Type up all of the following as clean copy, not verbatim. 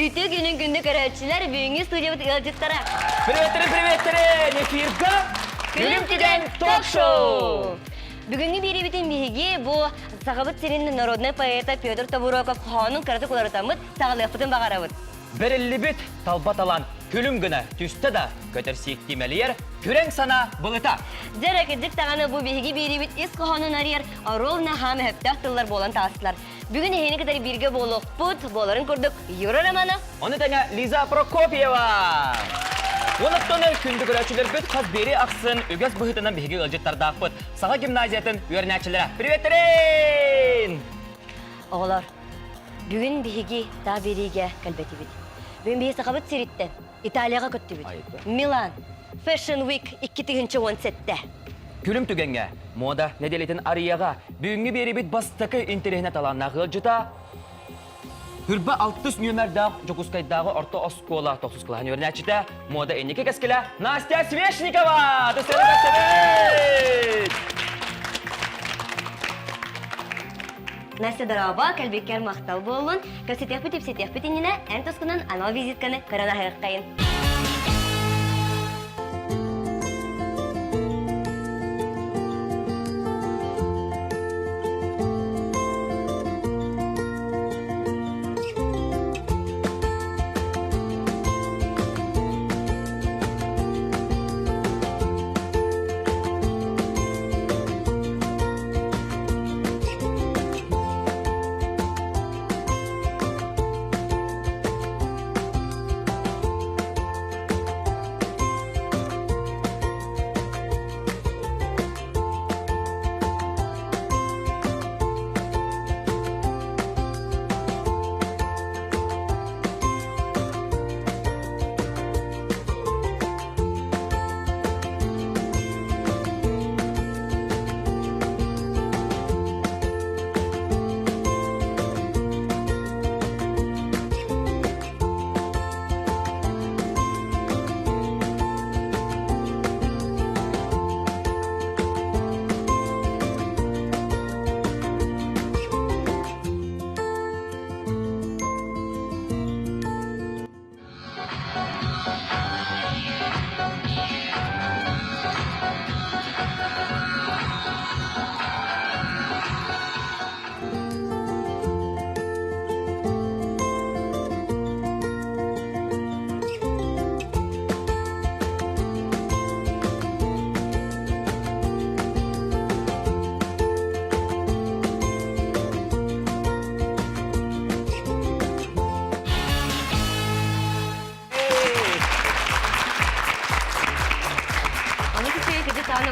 Үйті күнін күнді көрәтшілер бүгінгі студия бұтығылжықтара. Привет! Эфирға Күлім түген ток-шоу! Бүгінгі бері бітін бейге бұл сағабыт серінің народный поэта Петр Табуроков қоғанын қараты қоларытамыд сағалығы бұтын бағарабыд. Бірілі біт талбат алан күлім күні түсті да көтір сектемелер күрен сана бұлыта. Дәрі тағаны бұл бейге бері біт ес қоғанын арияр аролына хамы хөптақтылар болан тағыстылар. Бүгін ехені кадар бірге болуқ бұд, боларын көрдік Юра Романы. Оны тәңі Лиза Прокопьева. Оныптаны күнді көрәтшілер бүт қаз бері ақсын үгіз бұхытынан бейге ұлжеттарда ақпыт. Саға гимназиятын үйернәтшілері. Привет-терін! Оғылар, бүгін бейге та береге кәлбәті біт. Бүгін бейге сақабыт сереттен Италияға көтті біт. Милан, Fashion Week 2017-те. Күлім түгенге, мода неделетін арияға бүгінгі бері бит бастықы интернет таланна ғылжыта. Хүрбі 600 нөмірдағы Жокускайдағы орта оскола 9 қылағын өрнәтшіті мода әнеке кәскілі Настя Свешникова! Дүсені көтсемет! Настя Дараба, кәлбеккер мақтал болуын, көпсетек бітініне ән тұсқынан анал визитканы қырана ғайыққайын.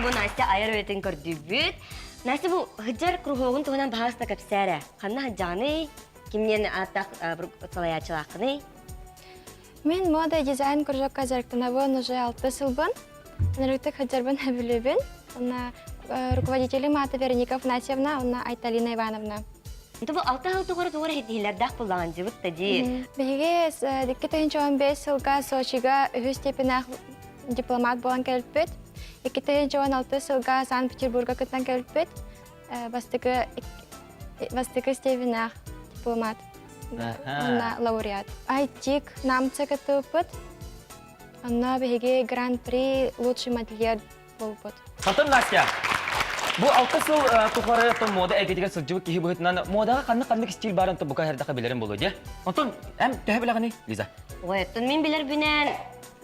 Бұл Настя айыр өтін көрді бүт. Настя бұл ғыджар күрғоғын тұғынан бағаста көпсәрі. Қанна ғыджаны, кімнен аттақ ұтсалаячылақыны? Мен мода дизайн күржок қазарықтанабын уже 6 сылбын. Нұрықтық ғыджарбын әбілібін. Руководителім аты Вероника Афанасьевна, она Айталина Ивановна. Бұл 6 ғылты көрі тұғыры хейлердақ бұллаған жібіт тәді. Беге 2015 сылға Сочиға үхі степенақ дипломат болан кәліппет. 2016 сылға Санкт-Петербурга күттен кәліппет. Бастықы степенақ дипломат. Она лауреат. Айтик намцы кәтіппет. Она беге гран-при лучший модельер болыппет. Салтын Настя, бұл 6 сыл тұқары мода әгедегер сылжығы кейі бұғытынан модаға қанды стиль барынты бұқа әрдіға білерін болу де. Онтын әм тәе білағыны, Лиза? Ояттын мен білер бінен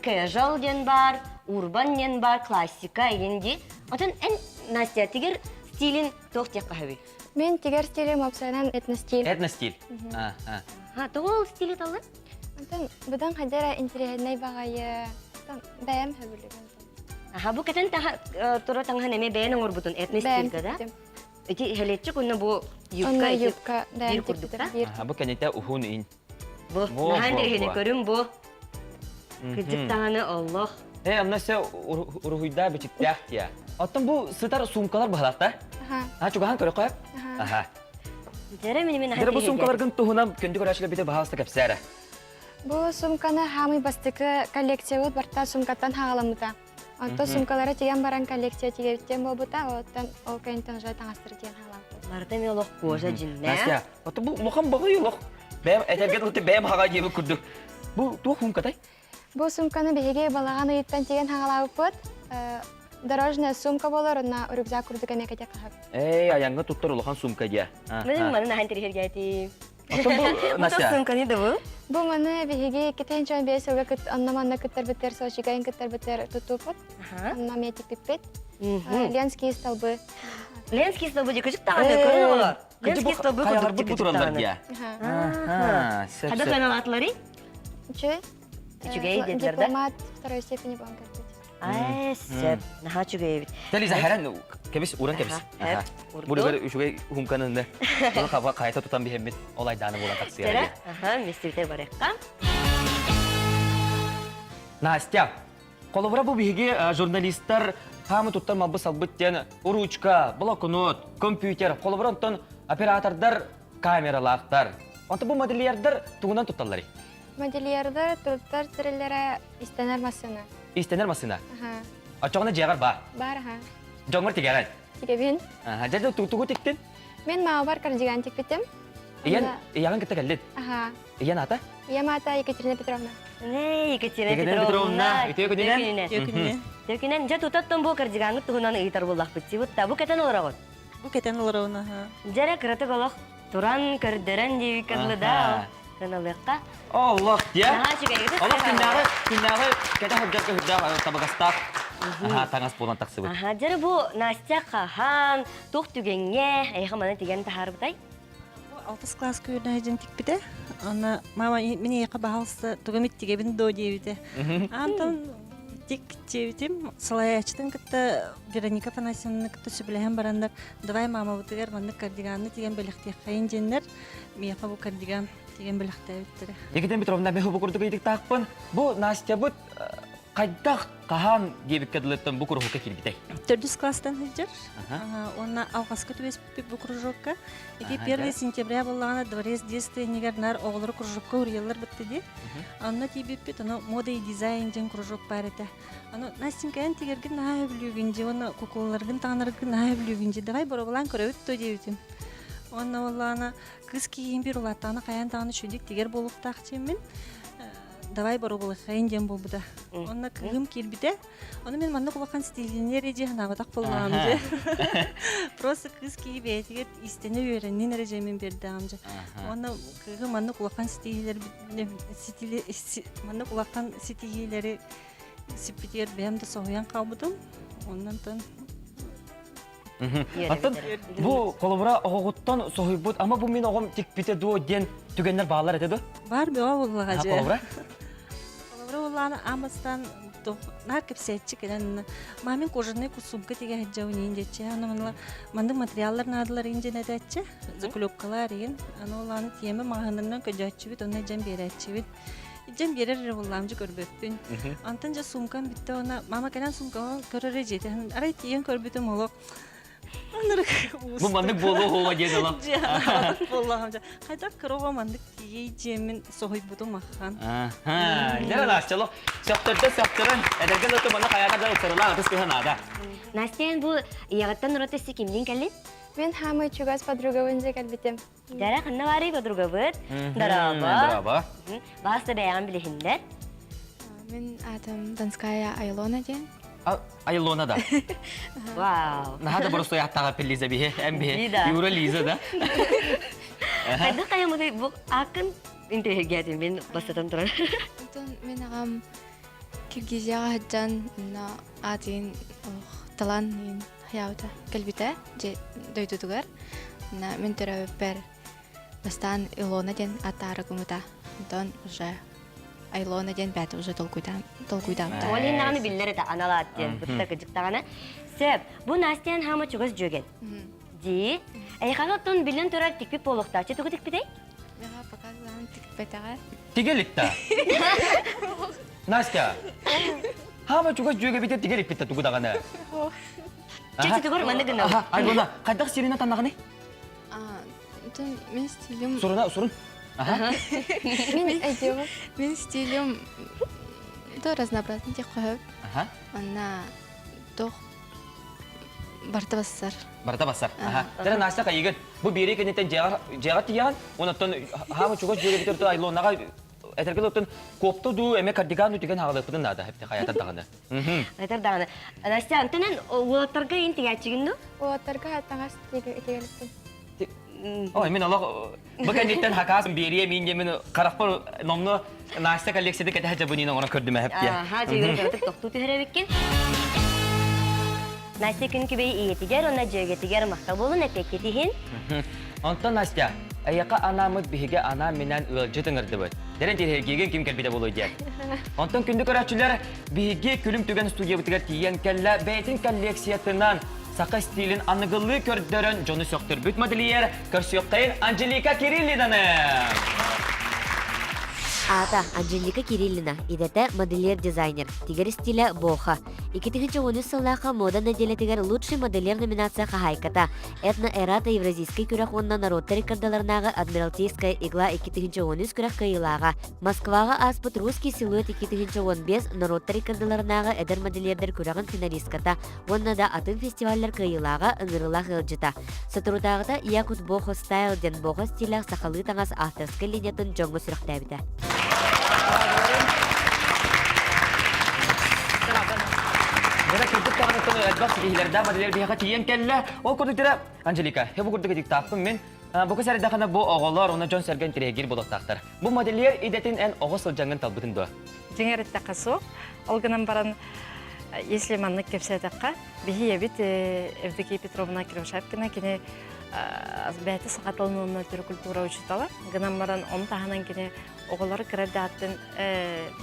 casual ден бар, урбан ден бар, классика егенде. Онтын ән Настя тегер стилін тоқтек қағабы? Мен тегер стилім опсайнан этностиль. Этностиль? Тоғыл стилі талы? Бұдан қадара интернетнай бағайы бәйім хөбірлігін. Бұл кәтін тұры таңған әме бәйінің ұрбұтын этностиль кәді? Өте хәлетчік оны бұл юбка бір күрдікта? Бұл кәнетті ұхуын үйін. Бұл нәхән дәргені көрім бұл. Күдік тағаны Аллах. Амнася ұрғыйда бәчіттәк тия. Аттан бұл сытар сумкалар бағалақта? Чуғахан көрі қойып? Дәрі бұл сумкаларғын тұғынан көнді көрәшілі бейді бағалысты кәпсәрі. Бұл сумканы хамы бастықы коллекция өт барта сумкаттан хағаламыда. Онто сумкалары теген баран коллекция тегеттен болбыта, оттан ол кәйінтен жай таңастыры теген хағаламыда. Барта мен олық кожа жинне. Настя, бұл лоқан бағы елоқ. Бәм әтәргәт ұлты бәм хаға жебі күрді. Бұл туақ хум катай? Бу сумканы беге балаган ыйыттан тиген хагалабыппыт. Дорожная сумка болор, на рюкзак курдук эме кетек кахап. Эй, аяңға тұттар олыған сумка жа. Мен маны нахын терхерге айтайым. Атын бұл, Настя? Сумканы да бұл? Бу маны беге кетен чон бесилге кыт аннаманна кыттар битер сочигайын кыттар битер тутупут. Анна метик пиппет. Ленский столбы. Ленский столбы же күшік тағаны көрі олар. Ленский столбы күшік тағаны. Қада қайнал атылары? Че? Чугей дедлер да? Дипломат второй степени болған кірпет. Ай, сөп. Наха чугей бит. Дәл иза хәрән кәбіс, уран кәбіс. Бұл бір үшігей хумканында. Бұл қаға қайта тұтан беймет олай даны болан тақсыға. Тәрі? Местебітер бар еққа. Настя, қолыбыра бұл бейге журналистар хамы тұттар мабы салбыттен уручка, блокнот, компьютер, қолыбыра онтан оператордар камералақтар. Онта бұл модельердар туғынан тұтталары. Модельерді тұрттар тірілері істенер масына. Истенер масына? Ачоғына жеғар ба? Бар, Жоңғыр тегерен? Тегебен. Жады тұғы тектен? Мен мау бар кардиган текпетім. Ияған кітті кәлден? Иян ата? Иям ата Екатерина Петровна. Не, Екатерина Петровна. Итөе күнінен? Төкінен, жа тұтаттан бұл кардиганғы тұғынан ұйтар болақ бітті. Бұтта, бұл кәтен олар ағын? Бұл кәтен олар ағын. Жара кіратық олақ тұран көрдерен дейі кәділі да. Каналыққа. Аллах, я? Наға жүгейгізі. Аллах, күндағы кәті хүрдергі хүрдағы табығастақ. Таңас болан тақсы бұд. Жара бұл Настя қахан, тоқ түгенге, әйға маны теген тахар бұтай? 6 класс көріне әжен текпеді. Мама мен еқа бағалысы тұғымет тегебін до дейбіді. Антон тек жебітім. Салай ачтың күтті Вероника Панасьевна күтті сөбілеген барандар. Давай мама бұтығар маңны кардиганны теген бөліқте қайын женлер. Мен еқа бұл кардиган теген бөліқте өттірі. Екатерина Петровна, мен бұл күрді көйдік тақпын. Бұл Настя бұд қайдақ қахан дебік кәділеттен бұл күрі құлқа келбітей. 4 класстан хүджір. Онна алғасқы төбес бұл кружокка. 1 сентября болағына дворец действия негернар оғылары кружокка үрелер бітті де. Онна тейбеппет, мода и дизайн жен кружок бар еті. Настенькаян тегерген наға өбілігінже, оны куколларғын таңырғын наға өбілігінже. Давай бұры болан көрі өтті дейбетім. Онна олағына қыз кейін бір ұлаттағына қаян тағыны шөлдік тегер болуқтақ чеммен. Давай бару болы хайын дем бол бұда. Онна кығым келбіде. Оны мен манны құлақан стилінер еде ханабатақ болуғам же. Просто қыз кейіп әтігет істені өріннен әрежемен берді амжы. Онна кығым манны құлақан стилелері сіппетер бәмді соғыян қалбыдым. Оннан тон. Атын, бұл қолыбыра оғыттан соғый бұд, ама бұл мен оғым тек бете дуо ден түгенлер бағалар әтеді? Бар беға болуға же. Қолыбыра? Қолыбыра олағаны амастан нар кепсетчі кәден мамин кожаный кусумка теге хаджау нейін детче. Манды материаллар надылар инжен әдәтче, закулепкалар ең. Олағаны темі мағынырынан көджатчы бит, оны жан берәтчі бит. Жан берер болламжы көрбөппін. Антын жа сумкан бітті ona, мама кәнен сумкан көрірі жеті. Арай тиен көрбітім олық. Бұл мандық болу оға деді олам. Қайдақ кіруға мандық тией жемін соғой бұдым аққан. Нері Настялық, сәптірін, әдерген өті мандық аяғада ұтырыла ұтыс күйін ада. Настян бұл иағыттан ұраттысы кемден кәлін? Мен хамы чугас подруга вынзе кәлбетім. Дара қанна бары подруга бұд? Дараба. Басты бәяған білігіндер? Мен атым Донская Айлона ден. Айлона да. Вау. Нахада бұрысты аяқтаға піл Лиза бейе, әм бейе, Юра Лиза да. Қайда қаямыды бұл ақын интегатин мен бастатан тұрар. Мен ағам Киргизияға хаджан атын талан хаяута кәлбіті дөйдудығар. Мен түрі бәр бастан Илона ден аттары күміта. Дон уже Айлона ден бәті уже толкуйдам. Олин нағаны білдері та аналаттен, бұтта күдіктағаны. Сөп, бұл Настян хамы чүгіз жөген. Ди, әйқағаттың білін тұрар тікпіп болуқта. Че тұғы тікпедей? Меға показлағын тікпетаға. Тигелікта? Настя, хамы чүгіз жөге бейте тигелік бітті тұғыдағаны. Че тұғыр маңды күнді? Айлона, қайдақ сирена таңнағаны? Мен стилім... Сұрын. Мен стилім то разнообразный тек қойып. Она тох Барта бассар. Барта басар. Аха. Тәрі Настя қайығын. Бұл бері кенеттен жағат тияған, онаттан хамы чуғыз жері бітерді айлуыннаға әтіргіл оттан копты ду әме кардигану деген хағылықпыдың нады, әпте қаятан тағаны. Айтар дағаны. Настя, антонен уылаттарға ең тегәтчігін ду? Уаттарға таңас тегеліктен. Ой, мен олақ бұл кәнеттен хақасын берие мен емен қарақпыр номны Настя коллекцияды кәті әжі бұнын оңына көрдім әпте. Ха, жүйгері көрдік тоқту түхірі Настя күн күбей иетігер, ona жөгетігер мақтал болын әпекетігін. Онтан Настя, аяқа анамы бігі ана менен өлжі тыңырды бұд. Дәрен терхергеген кім кәрбеде болу дек. Онтан күнді көрәтшілер бігі күлім түген студия бұтығар тиген кәлі бәйтін коллекциятынан сақы стилін анығылы көрдерін жоны сөқтір бүт модельер көрсөқтайын Анжелика Кириллинаны. Ата Анжелика Кириллина, идете модельер-дизайнер, тигер стиля Боха. 2010 сыллаха мода неделетигер лучший модельер номинация хахайката. Этно-эрата евразийской күрәк онна народта рекордаларнага Адмиралтейская игла 2010 күрәк кайылага. Москвага аспыт русский силуэт 2015 народта рекордаларнага эдер модельердер күрәгін финалистката. Онна да атын фестивальлер кайылага ыңырыла хылжыта. Сатурудагыта Якут Бохо стайл ден Бохо стилях сақалы таңас авторскай линиятын жоңғы сүріқтәбіті. Жара кірдік тағанықтың әлбақ сігейлерді модельер бейға тиен кәлі. Ол көрдіктері, Анжелика, бұл көрдік едік таппын мен. Бұл көсәрі дақана бұл оғылар, оны жон сәрген тірегер болықтақтар. Бұл модельер идетін ән оғы сылжаңын талбытын ду. Жеңер әтті қасу, олғынан баран если манны кепсәдаққа, бейі ебет Евдокия Петровна Кировшапкина кене бәйті сақатылынуына түрі культура учитала. Гынан баран оны тағынан кене оғылары кірәрді аттын,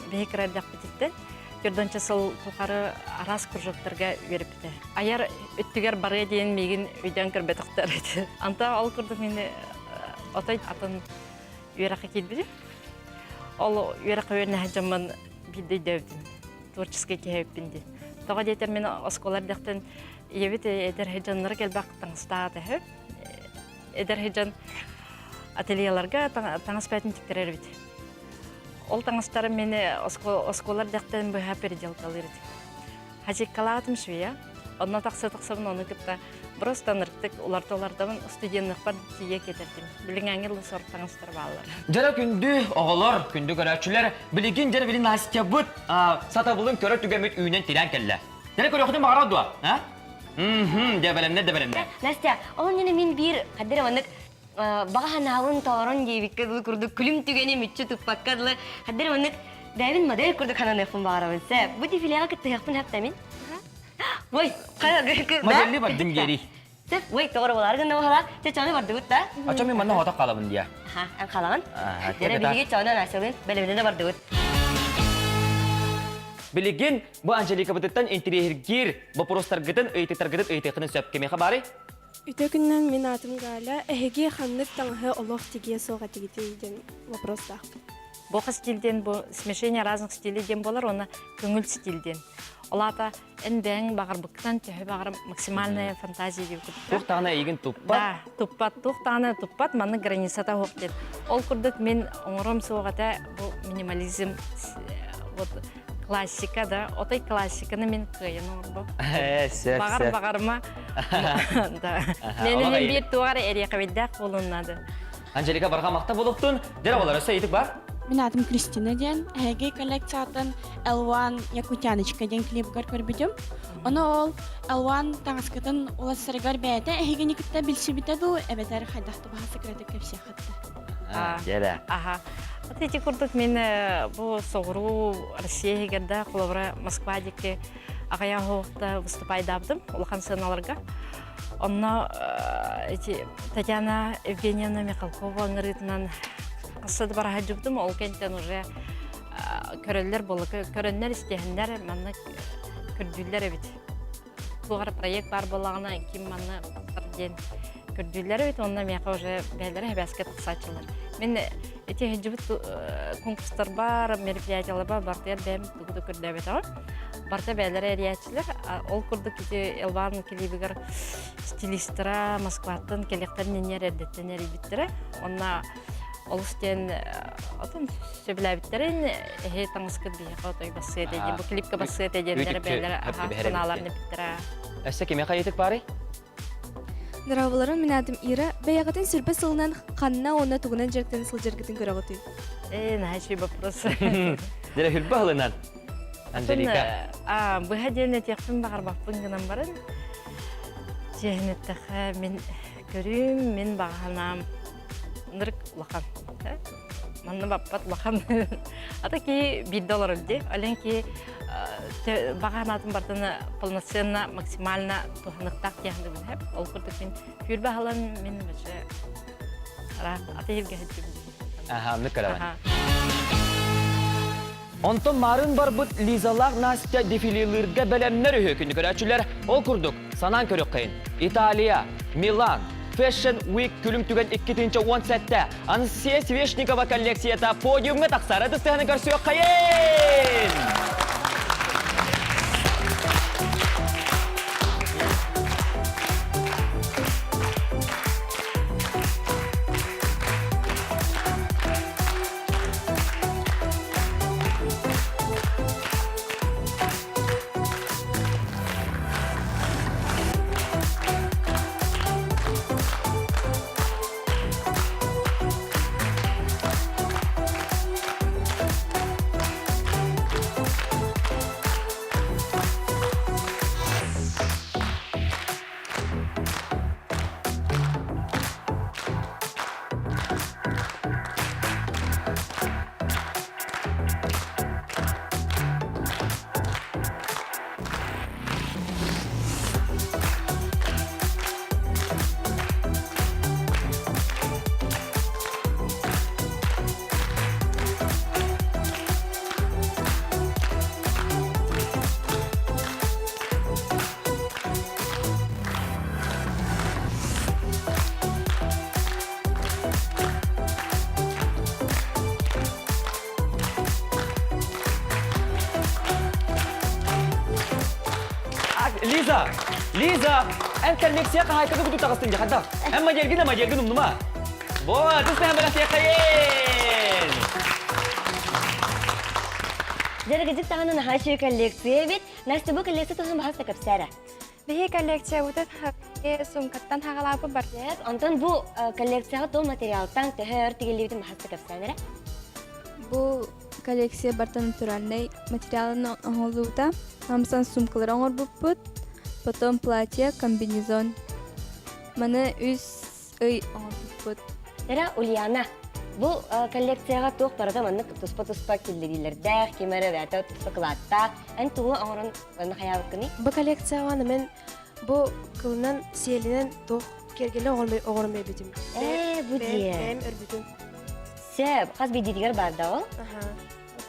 бейі кірәрді ақпететтен. Көрдөнче сыл тухары арас кружоктарга берип бите. Аяр өттүгер бары дейін мегин үйден кірбетіқтер еді. Анта ол күрді мені отай атын үйерақа келбеді. Ол үйерақа өріне әжімін білді дөвдім. Творческий кеуіп бінде. Тоға дейтер мені осколар дектен ебет әдер хеджанлары келбақ таңыстағы дәхіп. Әдер хеджан ательеларға таңыспайтын тіктер әрбеді. Ол таңыстары мені осколар дәқтен бұйға переделкалыр еді. Хачек қалағатым швея. Онна тақсы-тақсыбын оны күтті. Бұрыстан ұрттық олар-толардамын студенттік бар тие кетердім. Білің әңгірлі сорт таңыстар балалар. Жара күнді оғылар, күнді көрәтшілер, білеген жара білін Настя бұд, сатабылын көрі түгемет үйінен тирен кәлі. Жара көрі өқтен бағар ауды ва? Дәбәлемне. Настя, ол нені мен бір қадыр авандық бағанауын тоғырын дейбіккадылы күрді күлім түгені мүтчі тұппақкадылы қадыр авандық дәйбін модель күрді қанан әқпін бағар авансы. Бұ дефилеға күтті әқпін әптәмін? Ой, Моделі бардым гері. Ой, тоғыры болар ғында оғала, чаны барды бұд да? Ача мен манна хота қалабын дия. Ән қалаған? Дәрі білге чаны Настяның бәлеміне де барды бұд. Білеген бұл Анжелика бұдыттан интерьергер, бұл простаргыдын, өйтетаргыдын, өйтеқінің сөпкеме қабары? Үтөкүннән мен атым Галя, әһеге ханнык таңғы олох тиге соға тигите деген вопрос да. Бұл стильден, бұл смешение разных стилей ден болар, оны көңіл стильден. Олата әнбәң бағар бұқтан түйі бағар максимальная фантазия деп күтті. Тұқтағына егін тұппат? Да, тұппат, тұқтағына тұппат, маны границата хоқ дед. Ол күрдік мен оңырым соғата бұл минимализм, классика да, отай классиканы мен қиын орбы. Бағар-бағарыма. Менің бір туғары әрі қабеддәк болынады. Анжелика барға мақта болуқтың, дәрі олар өсі етік бар? Мен атым Кристина ден, әһеге коллекциятын L1 Якутяночка ден клипгар көрбүдім. Оны ол L1 таңыскытын оласырыгар бәйті әһеге некітті білсі бітеді, әбәдәрі қайдақты баға секреті көпсе қытты. Дәрі. Аха. Әті күрдік мен бұл соғыру Россия егерді құлабыра Москва деке ағая хоқты выступай дабдым, олған сыналарға. Онна Татьяна Евгеньевна Михалкова онырытынан қысыды бара жүбдім, ол кенттен уже көрелер болы, көрелер істегендер манны көрдүйлер әбет. Бұғар проект бар болағына кем манны бірден көрдүйлер әбет, онна меқа уже бәлері әбәске тұқсатшылар. Мен әте жүбіт конкурстар бар, мероприятиялар бар, бартияр бәйім түгіді көрді әбет ау. Барта бәлері әриятшылар, ол күрді кете Элван келебігір стилистера Москваттың келектерін енер әрдеттен әребеттері. Онна ол үстен сөбіләбіттерін әйе таңызқыд бейіға отой басы әдейді. Бұл клипка басы әдейдері бәлері қаналарыны біттірі. Әссе кеме қайетік бары? Дыраваларын мен адым Ира, бәяғатын сүрбе сылынан қанна оны туғынан жеріктен сылжергетін көріғыты. Нәші вопрос. Дәрі хүрбі ғылынан? Анжелика. Бұға дейін әтеқпін бағар бақпын ғынан барын. Жехінеттіқі мен көрім, мен бағанам нұрық лақам. Манны баппат лақам. Ата ки $1 өлді. Олен ки бағанатын бартыны полноценно, максимально туханықтақ тияғынды бұл әп. Ол күрдік мен хүрбі ғалан мен бәші ата ерге әтті. Анны қараван. Онтон марын бар бұд Лизалақ Настя дефилелерге бәлемнер өйекінді көрәтшілер ол күрдік санан көрік қайын. Италия, Милан, Fashion Week күлім түген 2-10 сәтті Ансия Свешникова коллекцията подиумға тақсары дұстығыны көрсіе қайын! Лиза, أنا коллекция هاي كده كنت تغسطين جهدا. أما جلجنا نمنما. بوا تسمع بلا سيقين. Jadi kita tahu nih hasil koleksi, bet. Nasi bu koleksi tuh bahas tak besar. Бихи коллекция утат хакке сумкаттан хагалапы бар. Ondan bu koleksi tuh materialdan tehir tigilibin bahas tak besar. Бұл коллекция бартан натуральный материалын оңолууда. Намсан сумкалар оңор бұппыт. Потом платье, комбинезон. Маны үз үй оңор бұппыт. Дара Ульяна. Bu kolleksiyaya toq parada manık tuspа killilerde, kimere ve de tuspа kılatta. En tuğu ağırın bana hayal kını. Bu kolleksiyonu men bu kılınan siyelinen toq kergele oğurmay bitim. Bu diye. Benim örgütüm. Seb, qaz bir didigar barda o.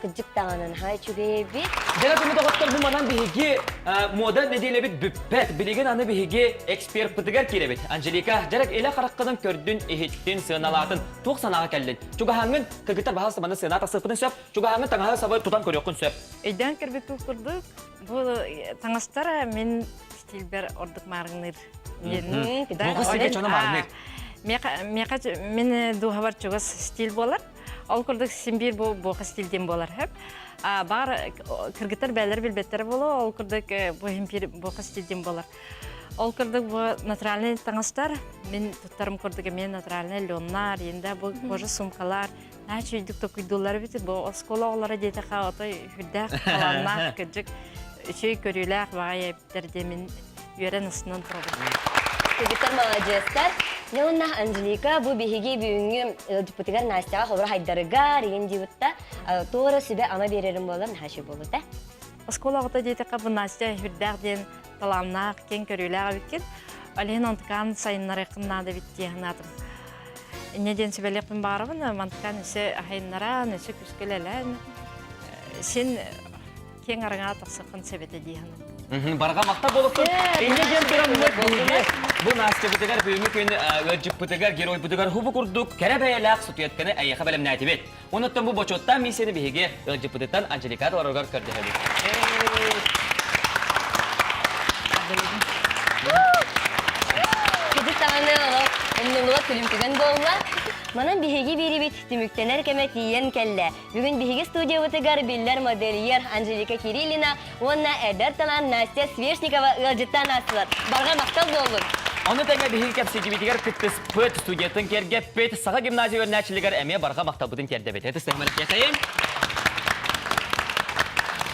Kıcık dağının hay çügebi. Dene tümü doğatlar bu manan bihigi moda nedeniyle bit büppet. Bilgin anı bihigi ekspert pıtıgar kirebit. Angelika, jarak ele qaraqqadan kördün, ehittin, sığınalatın, tuğ sanağa kellin. Çuga hangın kırgıtar bahası bana sığınağa tasıpını söp, çuga hangın tanağı sabah tutan körüyokkun söp. Öйден кірбек курдук. Бұл таңастара мен стилбер ордук маргыныр. Доғы сеге чоны маргыныр. Мен дуға бар чугас стил болар. Ол курдук симбир боғы стилден болар хеп. Бар кыргыттар бәлер билбеттер болу, ол курдук боғы стилден болар. Ол курдук бұл натуральный таңастар. Мен туттарым курдук мен натуральный льоннар, енді бұл божы сумкалар. Наче үйдік токуйдулар бити, бұл оскола олары дейті қауыты хүрдәк қаланнақ күрдік. Үшей көріләк бағай әбіттерде мен үйерен ысынан тұрады. Kıcıklar malacaklar. Ne onlar Angelika bu bihigi büyüğünü депутатlar Настяға xobra haydarıga rigen dibutta. Doğru sibe ama veririm bolar naşı bolu da. Оскола оғыта дейті қабы Настя хүрдәк ден таламнақ кен көріләк біткен. Олеген онтықан сайыннар еқыннады біттеғін атым. Неден сөбәлеппін бағарымын, мантықан үсі ахайыннара, үсі күскелелән. Сен кен арыңа тақсықын сөбеті дейгінің. Barga makta boluktun. İnce gen duramlık bulge. Bu Настя bıtıgar büyümü köyün öcük bıtıgar, geroy bıtıgar hubu kurduk. Kere beyelak sütüyetkene ayyaqa bəlem nətibet. Unuttun bu boçottan miseni bihige öcük bıtıktan Angelika doğrugar kördü hebi. Kıcık tane o. Ünlü bula külüm tügen boğumlar. Манан биһиги бирибит түмүктенер кеме тиен келле. Бүгүн биһиги студия вытыгар биллер модельер Анжелика Кириллина, онна эдер талан Настя Свешникова ылжыттан асылар. Барга мактал болун. Оны тәңе бихил кәпсеге битигер кыттыс пыт студиятын керге пет саға гимназия өрнәчілігер әме барға мақтабудын кердебет. Әті стәймәлік етейін.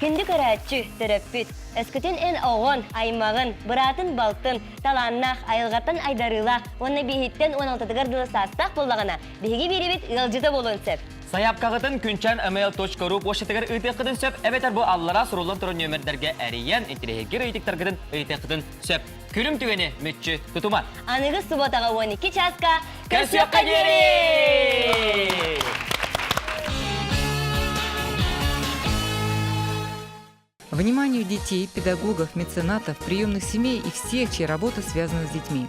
Күнді көрәтші терапит, әскітін ән оғын, аймағын, бұратын балтын, таланнақ, айылғаттан айдарыла, оны бейхеттен 16-дығыр дылы састақ болағына, бейгі беребет ылжыты болын сөп. Саяпқағытын күнчан email.ru поштығыр ұйтыққыдын сөп, әбетер бұл аллара сұрулын тұрын нөмірдерге әрейен, интерегер ұйтықтарғыдын ұйтыққыдын сөп. Күлім түгені мүтчі тұтуман. Анығы субботаға 12 часқа Көсіяққа дері! Вниманию детей, педагогов, меценатов, приемных семей и всех, чья работа связана с детьми.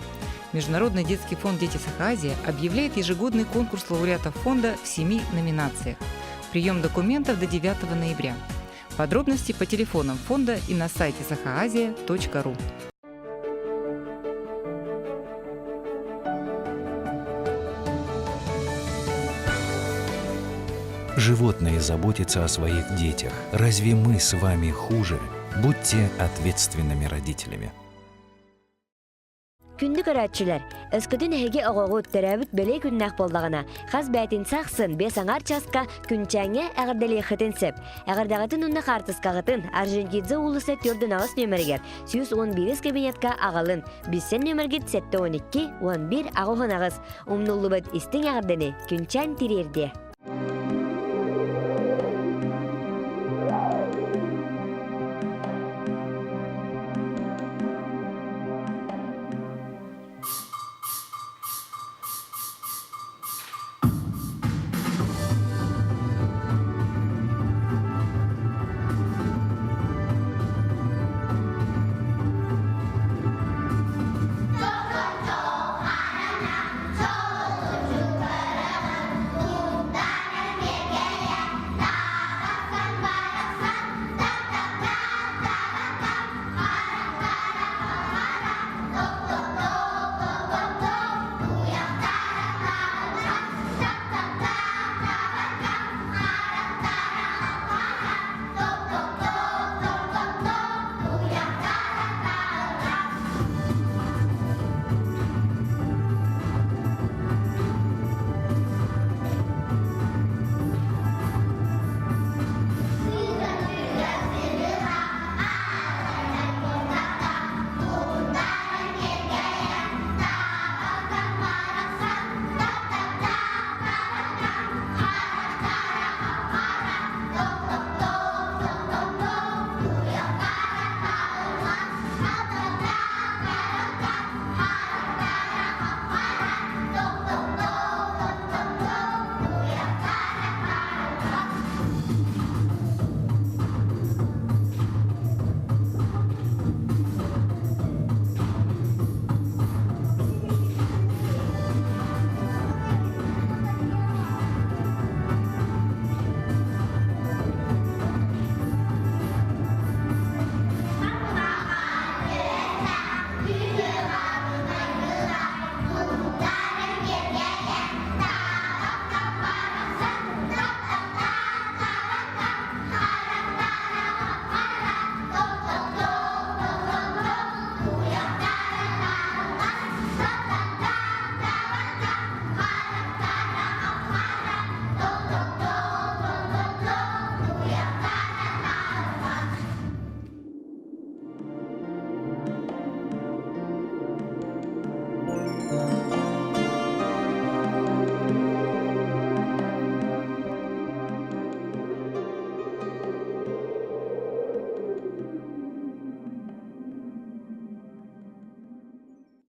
Международный детский фонд «Дети Саха-Азия» объявляет ежегодный конкурс лауреатов фонда в 7 номинациях. Прием документов до 9 ноября. Подробности по телефонам фонда и на сайте sahaazia.ru. Животные заботятся о своих детях. Разве мы с вами хуже? Будьте ответственными родителями. Күнді көрәтшілер, өскөтін әге оғығыт тәрәбіт бөлей күннақ болдағына, қаз бәтін сақсын бес аңар часқа күнчәңе әғірдәлей қытын сөп. Әғірдағытын ұнна қартысқағытын Аржентидзе улысы түрдің ағыс нөміргер 111 кабинетка ағалын, бізсен нөміргет 712-11 ағуғын ағыз. Умнулы бұд істің әғірдені күнчән тирерде.